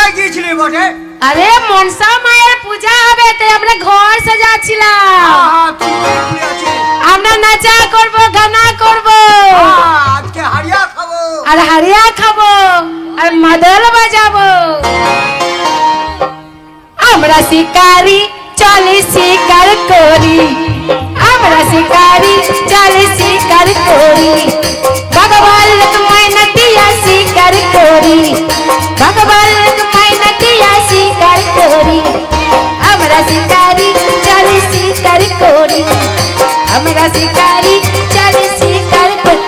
কোথায় গিয়েছিলি বটে? আরে মনসা মায়ের পূজা হবে তাই আমরা ঘর সাজাচ্ছিলাম। আমরা নাচা করব, গানা করব, আজকে হারিয়া খাবো আর হারিয়া খাবো আর মাদল বাজাবো। আমরা শিকারি চলে শিকার করি, আমরা শিকারি চলে শিকার করি, ভগবান মাইনাটিয়া শিকার করি, ভগবান মাইনাটিয়া শিকার করি। আমরা শিকারি চলে শিকার করি, আমরা শিকারি চলে শিকার করি।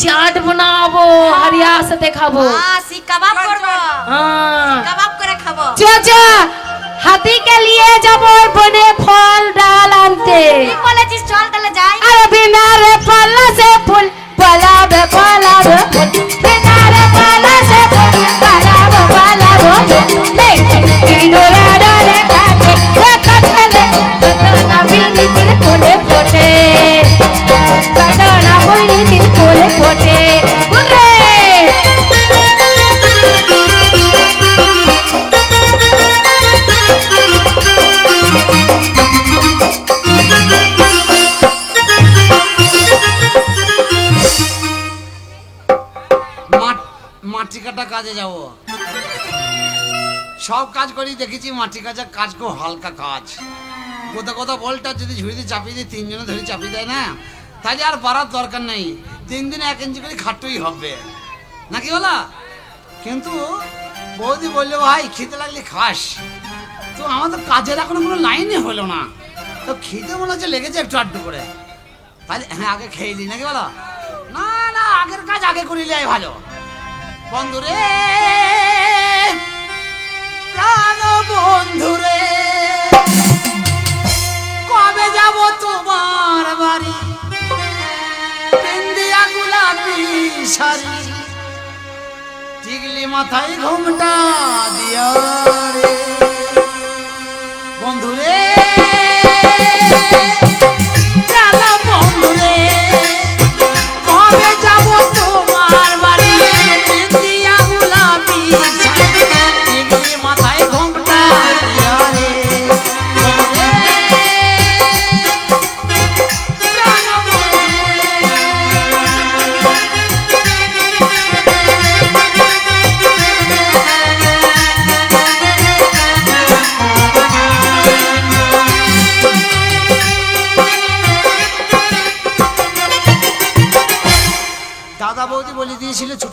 চাট বানাবো, হারিয়া সাথে খাবো, কাবাব করবো, কাবাব করে খাবো। চাচা হাতিকে নিয়ে যাবো বনে ফল ডাল আনতে। তুই বলেছিস চল তাহলে যাই। আরে বিনা রে ফল সে ফুল পালাবে পালাবে, বিনা রে ফল সে ফুল পালাবে পালাবে, ইনোরা ডালে কাটে কাটলে কাটনা বিনি দিল কোলে ফোটে, কাটনা বিনি দিল কোলে ফোটে। মাটি কাটা কাজে যাব, সব কাজ করি দেখেছি, মাটি কাটা কাজ খুব হালকা কাজ। কোথা কোথা বলটা যদি ঝুড়িতে চাপিয়ে দিই, তিনজনে ধরে চাপিয়ে দেয় না, তাহলে আর পারার দরকার নেই, 3 দিনে 1 ইঞ্চি করে খাটতেই হবে নাকি বলা। কিন্তু বৌদি বললো ভাই খেতে লাগলে খাস, তো আমাদের কাজের এখনো কোনো লাইনই হলো না, তো খেতে মনে হচ্ছে লেগেছে একটু আড্ডু করে, তাহলে হ্যাঁ আগে খেয়ে দিই নাকি বলা। না না, আগের কাজ আগে করিলে ভালো। বন্ধুরে প্রাণ বন্ধুরে, কবে যাব তোমার বাড়ি, পেন্দিয়া গোলাপি শাড়ি, টিকলি মাথায় ঘুমটা দিয়া রে। বন্ধুরে জানা বন্ধুরে, কবে যাব তোমার বাড়ি, পেন্দিয়া গোলাপি শাড়ি, টিকলি মাথায় ঘুমটা দিয়া রে।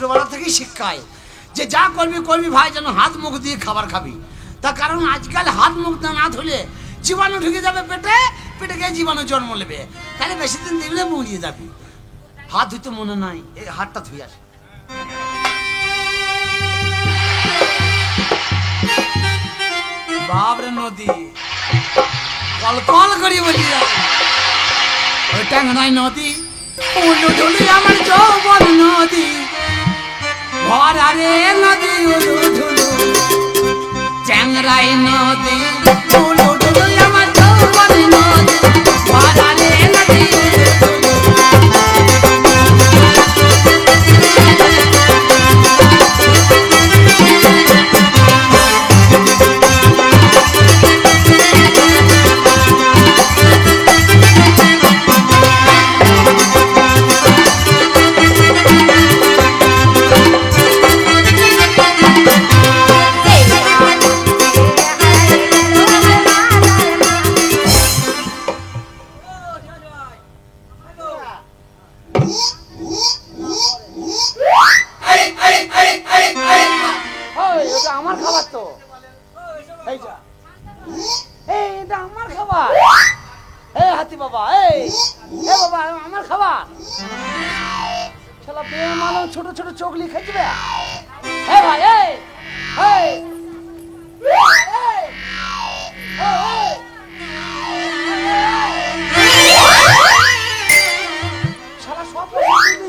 ছোটবেলা থেকেই শিক্ষায় যে যা করবি করবি ভাই, যেন হাত মুখ দিয়ে খাবার খাবি। তার কারণ আজকাল হাত মুখ না ধুলে জীবাণু ঢুকে যাবে পেটে, পেটে গিয়ে জীবাণু জন্ম নেবে, তাহলে বেশি দিন দিলে মরিয়ে যাবি। হাত ধুতে মনে নাই, এই হাতটা ধুয়ে আসে। বাবরে নদী কল কল করি বলি, ওই ট্যাংরাই নদী উলু ঢুলু আমার যৌবন নদী, ভরারে নদী উলু ঢুলু, ট্যাংরাই নদী উলু ঢুলু আমার যৌবন নদী, ভরারে নদী উলু ঢুলু। আমার খাবার তো এইটা, এটা আমার খাবার। হাতি বাবা, বাবা আমার খাবার। শালা বেমালুম ছোট ছোট চোখলি খেয়েছিবে। ভাই শালা সব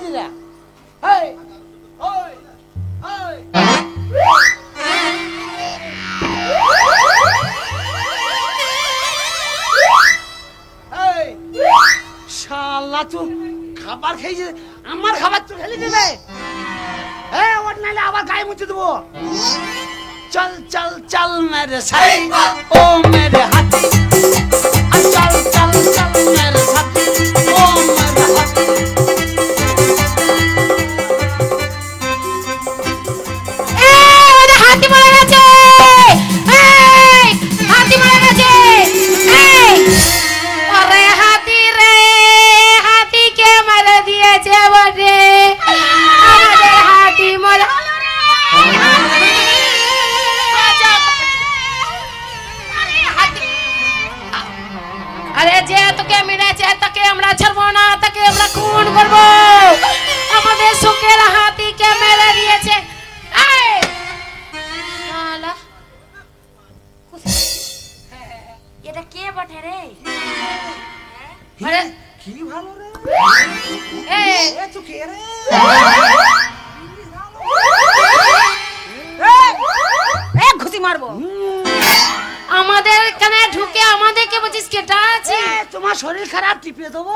দিলে শালা তো খাবার খেয়েছে, আমার খাবার তো খেলে দেবে। ওর নাইলে আবার গায়ে মুছে দেবো। চল চল চল মেরে সাথী, ও মেরে হাতি, চল চল চল মেরে সাথী, ও মেরে হাতি। হাতি মারা গেছে, হাতি মারা গেছে। আরে হাতি রে, হাতিকে মারা দিয়েছে বটে, আমাদের হাতি মারা। আরে যে তোকে মেরেছে তাকে আমরা ছাড়বো না, তাকে আমরা খুন করবো। আমাদের সুখের হাতিকে মেরে দিয়েছে। এটা কে বটে রে? আরে কি ভালো রে, তুই কে রে? ঘুষি মারবো। আমাদের এখানে ঢুকে আমাদেরকে বলছিস কেটা আছে? তোমার শরীর খারাপ, টিপে দেবো।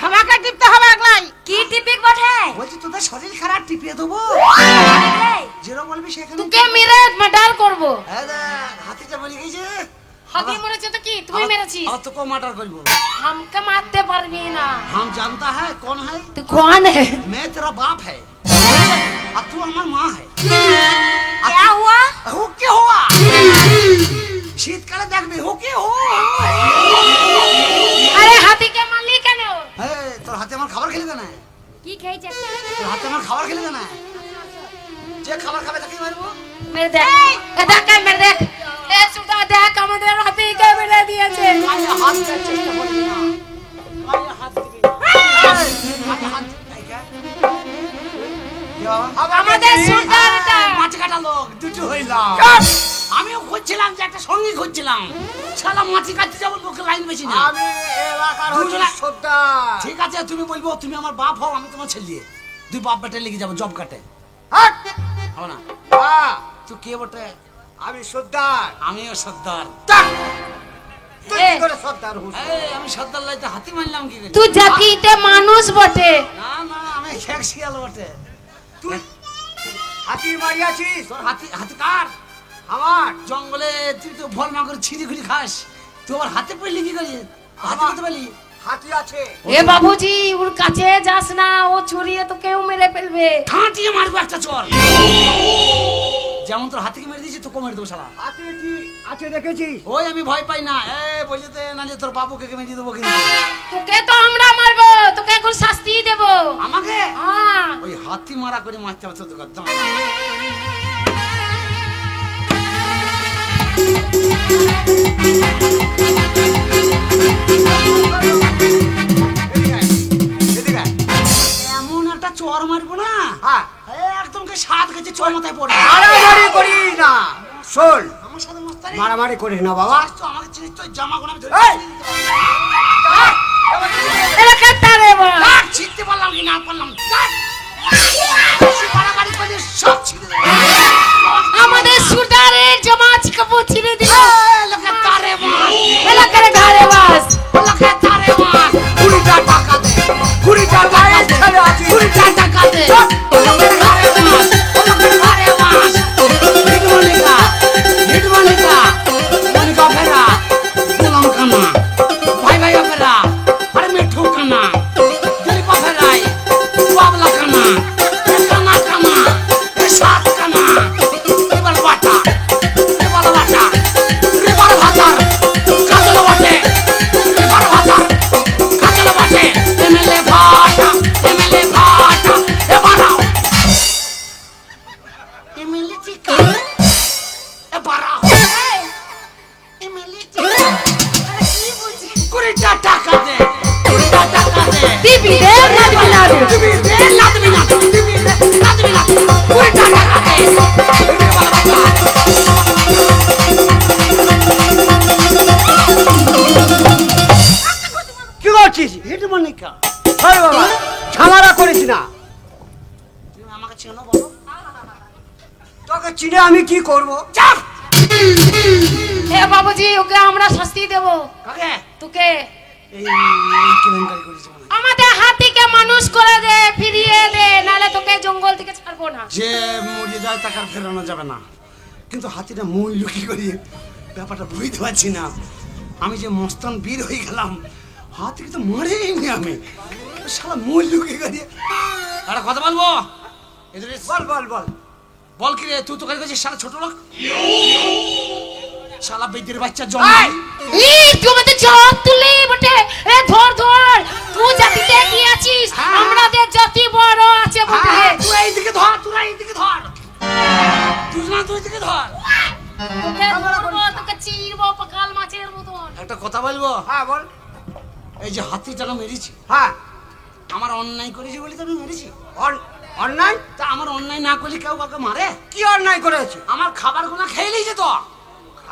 আমাকে টিপতে হবে একলাই। কি টিপিক বটে? বলছি তোদের শরীর খারাপ, টিপে দেবো। যেরকম বলবি সেখানে তোকে মেরে মার্ডার করবো। হাতিটা বলে গেছে। হাতি মরেছে তো কি তুই মেরেছিস? और तो को मर्डर कर बोल। हमके मारते पारबी ना। हम जानता है कौन है? तू कौन है? मैं तेरा बाप है और तू हमारी माँ है। क्या हुआ? हो क्या हुआ? शीतकाले देख भी हो क्या हो? अरे हाथी के मालिक কেন? तो हाथी हमारा खाबर खेलेगा ना? কি খেয়েছে? तो हाथी हमारा खाबर खेलेगा ना? যে খাবার খাবে তাকে মারবো। মেরে দেখ, দেখ মেরে দেখ। এ সুদা দেখ আমাদের হাতিকে মেরে দিয়েছে। আমি হাত চেষ্টা করি না। আমি হাত দিবি না। আমি হাত এই কে? আমাদের সুলতানটা মাছ কাটা লোক দুটো হইলাম। আমিও খুঁজছিলাম যে একটা সঙ্গী খুঁজছিলাম। শালা মাছি কাটতে যাবো লোক লাইন বেশি না। আমি এলাকার হচ্ছি সর্দার। ঠিক আছে তুমি বলবো তুমি আমার বাপ হও, আমি তোমার ছেলে। দুই বাপ বেটা লেগে যাবো জব কাটে। হাট! হবে না? বাহ! তুই কে বটে? আমি সর্দার। আমিও সর্দার। তুই এ। কি করে সর্দার হস? আমি সর্দার লাইতে হাতি মারলাম কি করে? তুই জাতিতে মানুষ বটে। না না আমি খেক শিয়াল বটে। তুই হাতি মারিয়াছিস? তোর হাতি হাতি কার? আমার জঙ্গলে তুই তো ফল মাকড় ছিঁড়ি খুঁড়ি খাস, তুই আবার হাতে পড়লি কি করে? হাতে করতে পারলি? হাতি আছে। এ বাবুজি ওর কাছে যাস না, ও ছুরিয়ে তো কেউ মেরে ফেলবে। ঠাঁটিয়ে মারবো একটা চর। যেমন তোর হাতিকে মেরে দিয়েছি তোকে মেরে দেবো শালা। হাতি কি আছে দেখেছিস? ওই আমি ভয় পাই না। বলতে নালে তোর বাবুকে মেরে দেবো কিন্তু। তোকে তো আমরা মারবো, তোকে এখন শাস্তি দেব। আমাকে হ্যাঁ ওই হাতি মারা করে মারতে হবে তোকে দাম। এদিকে আয়, এদিকে আয়। এমন একটা চর মারবো না, হ্যাঁ, একদম কে সাত কেজি চর মাথায় পড়ে। মারামারি করিস না। শোন, আমার সাথে মস্তানি মারামারি করিস না বাবা। তো আমাকে চিনিস তো, জামা গোনা আমি ধরে এই! এলাকার তারে বল। কাট, ছিঁড়তে পারলাম কি না পারলাম, কাট। বেশি বাড়াবাড়ি করলে সব ছিঁড়ে দেবে। আমাদের সুটারের জামা কাপড় ছিঁড়ে দিল। এই, লোকের তারে মার, এলাকার ধারে বাস। লোকের তারে মার। 20টা টাকা দে, 20টা টাকা দে। 20টা টাকা দে। লোকের তারে মার, লোকের তারে মার। হিটমালিকা, হিটমালিকা, মনিকা ফেরা, গোলাম খানা, ভাই ভাই ফেরা, আরে মিঠু খানা, দিলীপা ফেরাই, বাবলা খানা, কানা কানা, সাত কানা, এবার বাটা, এবার বাটা, এবার ভাতার, কাজল বাটে, এবার ভাতার, কাজল বাটে, এমএলএ ভাটা, এমএলএ ভাটা, এবারাও, এমএলএ চিকা, এবারাও, এমএলএ চিকা, আরে কি বলছিস? 20টা টাকা দে, 20টা টাকা দে। দিবি রে লাগবি না রে। কি করছিস? আরে বাবা, ঝামেলা করিস না। তোকে চিনে আমি কি করব? এ বাবুজি ওকে আমরা শাস্তি দেব। তোকে আমাদের হাতিকে মানুষ করে দে, ফিরিয়ে দে, নালে তোকে জঙ্গল থেকে ছাড়বো না। যে মরে যায় তাকে আর ফেরানো যাবে না, কিন্তু হাতিটা মূল্য কি করি ব্যাপারটা বুঝতে পারছি না। আমি যে মস্তান বীর হয়ে গেলাম, হাতিকে তো মরেইনি আমি, শালা মূল্য কি করি। একটা কথা বলবো, এদের বল বল বল। বল কি রে, তুই তো কাছে শালা ছোট লোক, শালা বেদের বাচ্চা জন্ম। এই তুই আমাদের জাত তুলি বটে। এ ধর ধর, তুই জাতিতে কি আছিস? হ্যাঁ। আমাদের জাতি বড় আছে বটে। হ্যাঁ, তুই এইদিকে ধর, তোরা এইদিকে ধর, তুই না তুই এইদিকে ধর। তোকে ধরবো, তোকে চিরবো পাকাল মাছের মতন। একটা কথা বলবো, হ্যাঁ বল। এই যে হাতিটাকে মেরেছি, হ্যাঁ, আমার অন্যায় করেছি বলে তো আমি মেরেছি। অন্যায়? তা আমার অন্যায় না করলে কেউ কাউকে মারে? কি অন্যায় করেছে? আমার খাবারগুলো খেয়ে নিয়েছে তো,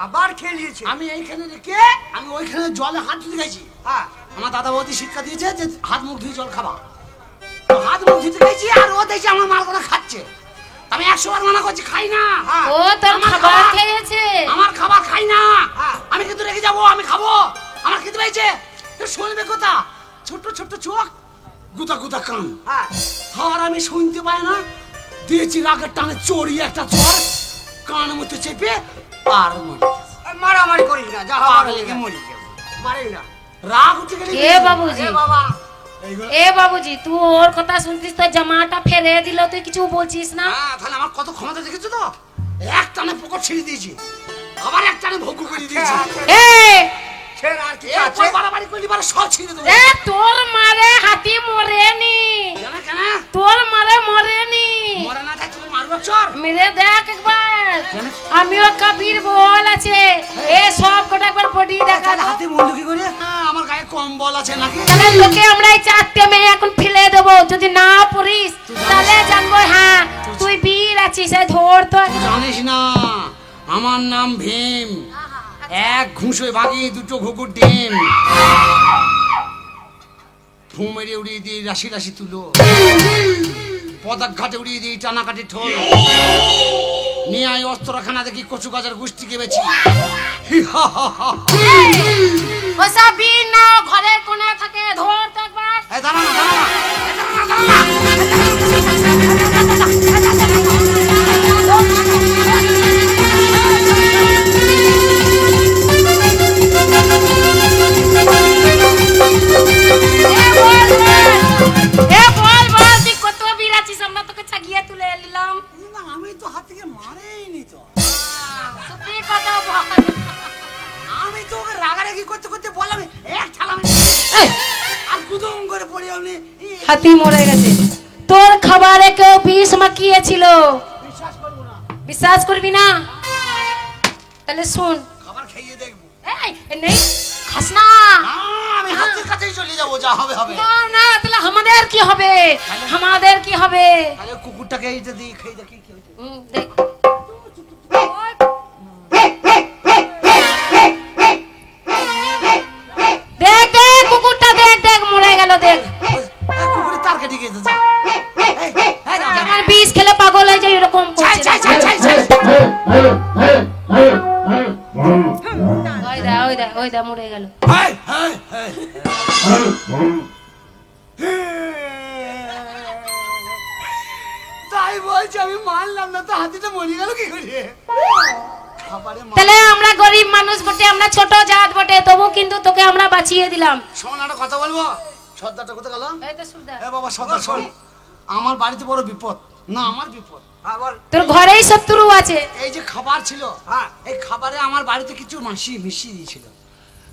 আবার খেয়ে নিয়েছে। আমি এইখানে রেখে আমি ওইখানে জলে হাত ধুতে গেছি। হ্যাঁ, আমার দাদা বৌদি শিক্ষা দিয়েছে যে হাত মুখ ধুয়ে জল খাবা, তো হাত মুখ ধুতে গেছি আর ও দেখছি আমার মালগুলো খাচ্ছে। আমি 100 বার মানা করছি, খাই না। হ্যাঁ। ও তোর আমার খাবার খাবার- খেয়েছে। আমার খাবার খাই না, হ্যাঁ। আমি কিন্তু রেখে যাবো, আমি খাবো, আমার খেতে পেয়েছে। তো শুনবে কথা, ছোট্ট ছোট্ট চোখ, গুতা গুতা কান, হ্যাঁ। আর আমি শুনতে পাই না, দিয়েছি রাগের টানে চড়িয়ে একটা চর কানের মধ্যে চেপে আর মরে গেছে। মারামারি করিস না, যা হওয়ার পাগল হয়ে লেগে গেছে। মরে গেছে। মারিস না। রাগ উঠে গেলে এ বাবুজি, এ বাবা, এইগুলো এ বাবুজি তুই ওর কথা শুনতিস তো, জামাটা ফেরে দিল, তুই কিছু বলছিস না? হ্যাঁ, তাহলে আমার কত ক্ষমতা দেখেছো তো, এক টানে পকর ছিঁড়ে দিয়েছি, আবার এক টানে ভোগ করে দিয়েছি। এ ছেড় আর কি আছে? এরপর বাড়াবাড়ি করলি বারে সব ছিঁড়ে দেবো। এ তোর মারে হাতি মরেনি, কেন কেন তোর মারে মরেনি। মরে না থাকে তুমি মারবো চর। মেরে দেখ একবার, আমিও কবির বল আছে। এ সব কটা একবার বডি দেখা তাহলে দাও। হাতে বন্ধু কি করে? হ্যাঁ, আমার গায়ে কম্বল আছে নাকি? তাহলে লোকে আমরা এই চারটে মেয়ে এখন ফেলে দেবো, যদি না পড়িস তাহলে জানবো হ্যাঁ তুই বীর আছিস। এই ধর তো। জানিস না আমার নাম ভীম, এক ঘুষে ভাগি দুটো ঘুঘুর ডিম, ফু মেরে উড়িয়ে দিয়ে রাশি রাশি তুলো, পদাক ঘাটে উড়িয়ে দিয়ে টানা কাটে ঠোল, নিয়ে আয় অস্ত্রখানা দেখি কচু গাছের গোষ্ঠী কেবেছি। ওসব বীর না, ঘরের কোণে থাকে। ধর তো একবার। দাঁড়া না, দাঁড়া না, দাঁড়া না, দাঁড়া না। এ বল বল, তুই কত বীর আছিস? আমরা তোকে চাগিয়ে তুলে নিলাম। না, আমি তো হাতিকে মারেইনি তো, সত্যি কথা বল। আমি তো ওকে রাগারাগি করতে করতে বললাম এক ঠালা আর গুদম করে পড়ে আপনি হাতি মরে গেছে। তোর খাবারে কেউ বিষ মাখিয়েছিল, বিশ্বাস করবো না। বিশ্বাস করবি না? তাহলে শুন, খাবার খেয়ে দেখবো। এই নেই খাস না। না, আমি হাতির কাছেই চলে যাবো, যা হবে হবে। না না, তাহলে আমাদের কি হবে? আমাদের কি হবে? তাহলে কুকুরটাকে এইটা দিয়ে খেয়ে দেখি কি হয়েছে। দেখ দেখ দেখ কুকুরটা, দেখ দেখ মরে গেল, দেখ। কুকুরের তার কেটে গিয়েছে, যা। এই, এই, যা, যা। আমার বিষ খেলে পাগল হয়ে যায়, এরকম ছাই, করছে। ছাই, ছাই, ছাই, ছাই। ওই দা ওই দা ওই দা মরে গেল। এই, এই, এই। তাই বলছি, আমি মানলাম না তো, হাতিটা মরে গেল কি করে? খাবারে তাহলে আমরা গরিব মানুষ বটে, আমরা ছোট জাত বটে, তবু কিন্তু তোকে আমরা বাঁচিয়ে দিলাম। শোন, একটা কথা বলবো। সর্দারটা কোথায় গেল? এই তো সুলতান। এ বাবা সর্দার, শোন, আমার বাড়িতে বড় বিপদ। না, আমার বিপদ। হ্যাঁ বল। তোর ঘরেই শত্রু আছে। এই যে খাবার ছিল, হ্যাঁ। এই খাবারে আমার বাড়িতে কিছু মিশিয়ে দিয়েছিল।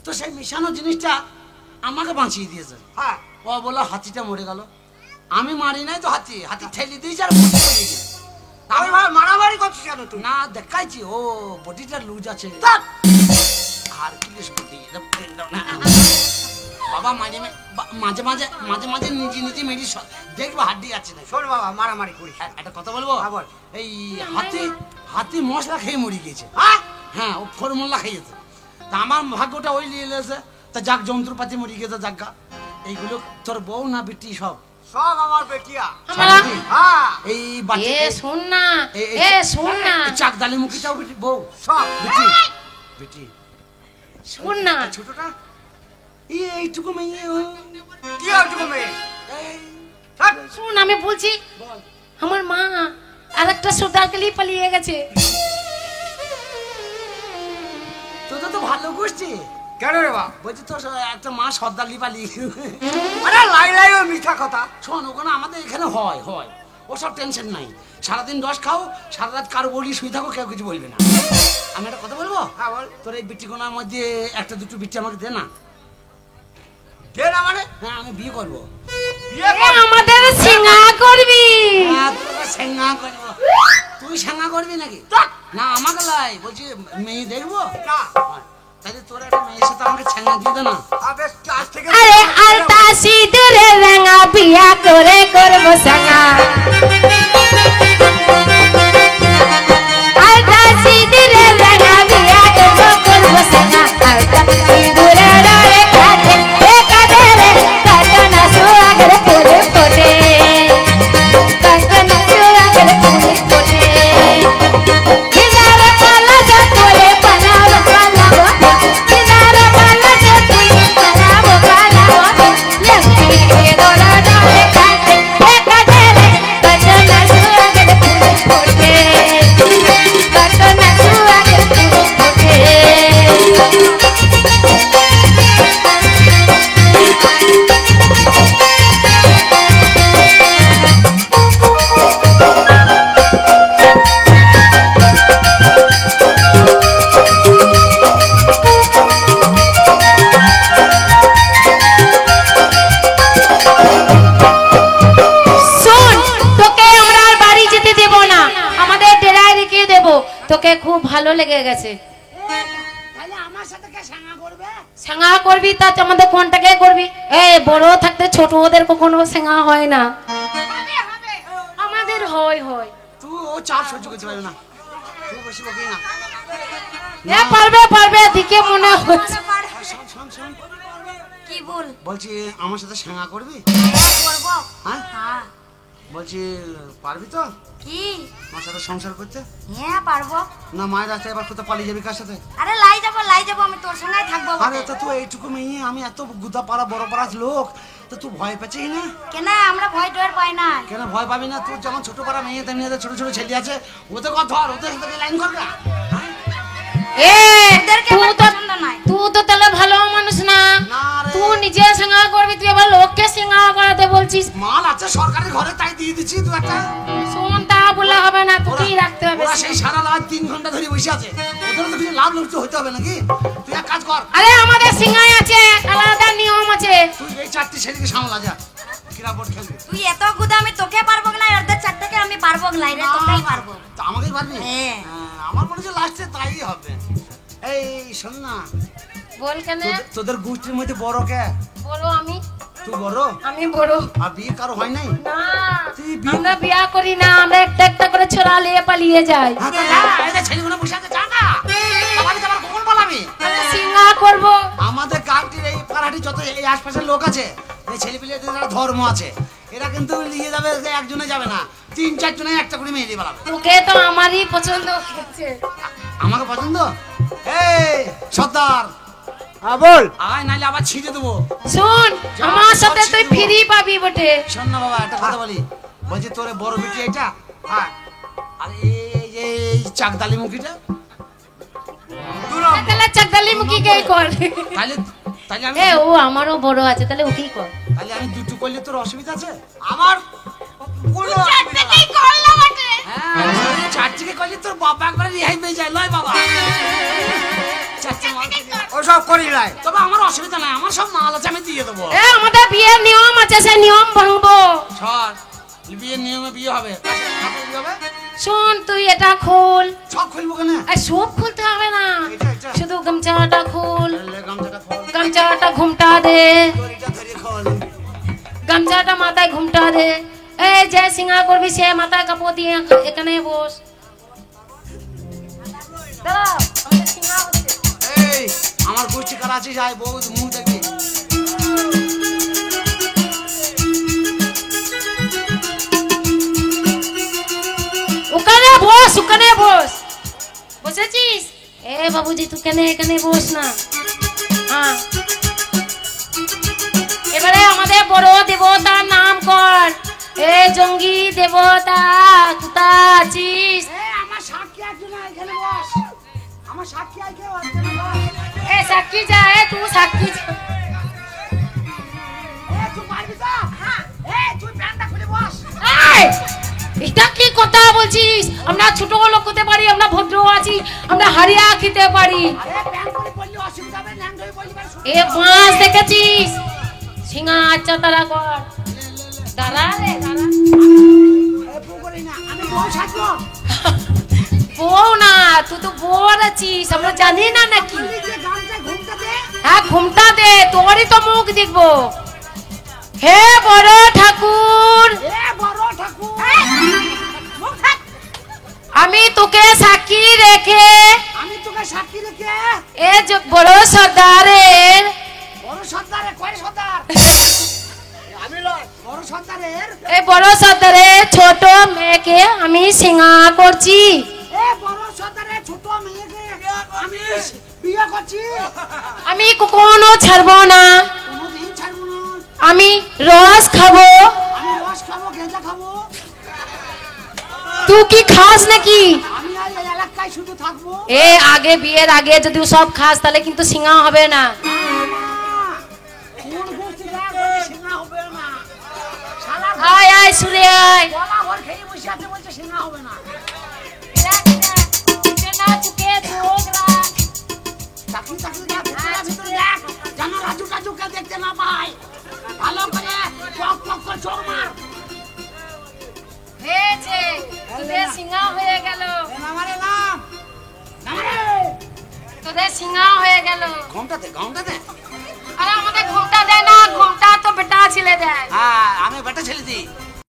তো সেই মিশানো জিনিসটা আমাকে বাঁচিয়ে দিয়েছে। হ্যাঁ। ও বললো হাতিটা মরে গেল। আমি মারি নাই তো, হাতি ঠেলে দিয়েছে আর মরে গেছে। আমি ভাই মারামারি করছিস কেন তুই? না, দেখাইছি ও বডিটা লুজ আছে। ধ্যাৎ। আর কি বডি এটা প্লেন না। বাবা মাঝে মাঝে মাঝে মাঝে মাঝে নিজে নিজে মেরি দেখবো হাড্ডি আছে না। শোন বাবা, মারামারি করিস না। একটা কথা বলবো। হ্যাঁ, বল। এই হাতি মশলা খেয়ে মরে গেছে। হ্যাঁ? হ্যাঁ, ও ফর্মুলা খেয়েছে। তা আমার ভাগ্যটা ওই নিয়ে এসে, তা যাক যন্ত্রপাতি মরে গেছে, যাজ্ঞা। এইগুলো তোর বউ না বেটি সব? সব আমার বেটিয়া। আমরা হ্যাঁ। এই বাচ্চা এ শুন না, এ শুন না, চাক দালি মুখিটাও বেটি বউ সব। বেটি বেটি শুন না। ছোটটা এইটুকু মেয়ে কি হয়েছে মেয়ে? ধ্যাৎ। শুন, আমি বলছি, আমার মা আরেকটা সর্দারকে নিয়ে পালিয়ে গেছে। তোদের তো ভালো করছে। কেন রে বাপ? বলছি তো একটা মা সর্দার লিপালি। আরে লাই লাই ও মিথ্যা কথা। শোন, ওখানে আমাদের এখানে হয় হয় ওসব টেনশন নাই। সারাদিন রস খাও, সারা রাত কারো বলি শুয়ে থাকো, কেউ কিছু বলবে না। আমি একটা কথা বলবো। হ্যাঁ বল। তোর এই বিটিগোনার মধ্যে একটা দুটো বিটি আমাকে দে না। দে না মানে? হ্যাঁ, আমি বিয়ে করবো। বিয়ে এ কর। আমাদের সিঙ্গা করবি? হ্যাঁ, তোকে সেঙ্গা করবো। তুই সেঙ্গা করবি নাকি? ধ্যাৎ। না, আমাকে লাই বলছি মেয়ে দেখবো। না। তাহলে তোর একটা মেয়ের সাথে আমাকে সেঙ্গা দিয়ে দে না। আবে আজ থেকে আরে আলতা সিঁদুরে রাঙা বিয়া করে করবো সাঙ্গা। আলতা সিঁদুরে রাঙা বিয়া করবো সাঙ্গা। আলতা সিঁদুরে রে কাটে এ কাটে রে কাটনা সুয়াগরে পুরে পুরে কাটনা সুয়াগরে পুরে পুরে কিনারে পালা যা তোরে পালা পালা কিনারে পালা যা তোরে পালা পালা লক্ষ্মী কে দোলা রে কাটে এ কাটে রে কাটনা সুয়াগরে পুরে পুরে কাটনা সুয়াগরে পুরে পুরে। শোন, তোকে আমরা আর বাড়ি যেতে দেব না, আমাদের ডেরায় রেখে দেব। তোকে খুব ভালো লেগে গেছে। তাহলে আমার সাথে কে সেঙ্গা করবে? সেঙ্গা করবি তা আমাদের কোনটাকে করবি? এই বড় থাকতে ছোট ওদের কখনো সেঙ্গা হয় না, আমাদের হয় হয়। তুই ও চাপ সহ্য করতে পারবে না। তুই বেশি বকি না। এ পারবে পারবে দিকে মনে হচ্ছে। শোন শোন শোন, কি বল? বলছি আমার সাথে সেঙ্গা করবি? করবো। হ্যাঁ, হ্যাঁ। বলছি পারবি তো কি? আমার সাথে সংসার করতে? হ্যাঁ পারবো। না, মায়ের রাস্তায় এবার কোথাও পালিয়ে যাবি কার সাথে? আরে লাই যাবো, আমি তোর সঙ্গেই থাকবো। আরে তা তুই এইটুকু মেয়ে, আমি এত গুদা পাড়া বড় পাড়া লোক, তো তুই ভয় পাচ্ছিস না? কেন আমরা ভয় টয়ের পাই না? কেন ভয় পাবি না? তোর যেমন ছোট পাড়া মেয়ে, তেমনি এদের ছোট ছোট ছেলে আছে, ওদের কথা ধর, ওদের সাথে লাইন করবে। এ ওদেরকে তুই আমার তো পছন্দ নয়। তুই তো তাহলে ভালো মানুষ না, না রে। তুই নিজে সেঙ্গা করবি, তুই আবার লোককে সেঙ্গা করাতে বলছিস। মাল আছে সরকারি ঘরে, তাই দিয়ে দিচ্ছি। তুই একটা শোন, তা বললে হবে না, তোকেই রাখতে হবে। ওরা সেই সারা রাত 3 ঘন্টা ধরে বসে আছে, ওদের তো কিছু লাভ লুট হইতে হবে নাকি? তুই এক কাজ কর। আরে আমাদের সিঙ্গাই আছে, আলাদা নিয়ম আছে। তুই এই 4টি ছেলেকে সামলা যা কিরা বোর্ড খেলবি তুই এত গুদা আমি তোকে পারবো না ওদের চারটাকে আমি পারবো না রে তোকেই পারবো তা আমাকেই পারবি হ্যাঁ। আমার মনে হচ্ছে লাস্টে তাই হবে এই শোন না বল কেন তোদের গোষ্ঠীর মধ্যে বড় কে বলো আমি তুই বড় আমি বড় আর বিয়ে কারো হয় নাই না তুই বিয়ে- আমরা বিয়া করি না আমরা একটা একটা করে ছোড়া নিয়ে পালিয়ে যাই ছেলেগুলো বসে আছে যা না বাবাকে যাবার কখন বলাবি আমরা সিঙ্গা করব আমাদের গাঁটির এই পাড়াটি যত এই আশপাশের লোক আছে এই ছেলেপিলেদের যারা ধর্ম আছে এরা কিন্তু নিয়ে যাবে যে একজনে যাবে না 3-4 জনে একটা করে মেয়ে দিয়ে বেড়াবে তোকে তো আমারই পছন্দ হয়েছে আমাকে পছন্দ এই সর্দার হ্যাঁ বল আয় নাইলে আবার ছিঁড়ে দেবো শুন আমার সাথে তুই ফ্রি পাবি বটে শোন না বাবা একটা কথা বলি বলছি তোরে বড় বিটি এটা হ্যাঁ আর এই চাকদালি মুখিটা তাহলে চাকদালি মুখি কে কর তাহলে তাহলে আমি এ ও আমারও বড় আছে তাহলে ওকেই কর তাহলে আমি দুটো করলে তোর অসুবিধা আছে আমার কোনো অসুবিধা নাই। করলাম বটে হ্যাঁ 4টিকে করলে তোর বাবা একবার রেহাই পেয়ে যায় লয় বাবা 4টে মাল ওসব করি নাই তবে আমার অসুবিধা নাই আমার সব মাল আছে আমি দিয়ে দেবো এ আমাদের বিয়ের নিয়ম আছে সে নিয়ম ভাঙবো সর বিয়ের নিয়মে বিয়ে হবে কাপড় বিয়ে হবে শুন তুই এটা খুল সব খুলবো কেন আর সব খুলতে হবে না এটা। শুধু গামছাটা খুল গামছাটা খোল গামছাটা ঘুমটা দে দড়িটা ধরে খোল গামছাটা মাথায় ঘুমটা দে এই যে সিঙ্গা করবি সে মাথায় কাপড় দিয়ে এখানে বস দাঁড়াও, আমাদের সিঙ্গা হচ্ছে। এই আমার গোষ্ঠী কারা আছে যাই বউ মুখ দেখবি ওখানে বস ওখানে বস বসেছিস এ বাবুজি তুই কেন এখানে বস না হ্যাঁ এবারে আমাদের বড় দেবতার নাম কর এ জঙ্গি দেবতা কোথা আছিস আমার সাক্ষী একজন এখানে বস আমার সাক্ষী এখানে বস এ সাক্ষী যা এ তুই সাক্ষী যা। তুই পারবি তো হ্যাঁ তুই প্যান্টটা খুলে বস এই, এটা কি কথা বলছিস আমরা ছোট লোক হতে পারি আমরা ভদ্র আছি আমরা হারিয়া খেতে পারি আরে প্যান্ট করে পড়লে অসুবিধা হবে ল্যান্ড হয়ে পড়লি এ মাছ দেখেছিস সিঙ্গা আচ্ছা তারা কর দাঁড়া রে দাঁড়া আমি বউ সাজবো বউ না তুই তো বর আছিস আমরা জানি না নাকি যে গামছা ঘুমটা দে হ্যাঁ ঘুমটা দে তোরই তো মুখ দেখবো হে বড় ঠাকুর এ বড় ঠাকুর আমি তোকে সাক্ষী রেখে আমি তোকে সাক্ষী রেখে এ যে বড় সর্দারের বড় সর্দারে কয় সর্দার আমি লয় বড় সর্দারের এই বড় সর্দারের ছোট মেয়েকে আমি সিঙ্গা করছি এ বড় সর্দারের ছোট মেয়েকে আমি বিয়ে করছি আমি কখনো ছাড়বো না কোনোদিন ছাড়বো না আমি রস খাবো আমি রস খাবো গেঁজা খাবো তুই কি খাস নাকি আমি আর এই এলাকায় শুধু থাকবো এ আগে বিয়ের আগে যদি সব খাস তাহলে কিন্তু সিঙ্গা হবে না কোন গোষ্ঠী সিঙ্গা হবে না শালা আয় আয় সুরে আয় গলা ভর খেয়ে বসে আছে বলছে সিঙ্গা হবে না চাকরি চাকরি দেখ ভিতরে দেখ যেন রাজু টাজুকে দেখতে না পাই ভালো করে পক পক করে চোখ মার হয়েছে তোদের সিঙ্গা হয়ে গেল আমারে নাম নামরে তোদের সিঙ্গা হয়ে গেল ঘুমটাতে আরে আমাদের ঘুমটা দে না ঘুমটা তো বেটা ছেলে দেয় হ্যাঁ আমি বেটা ছেলে দিই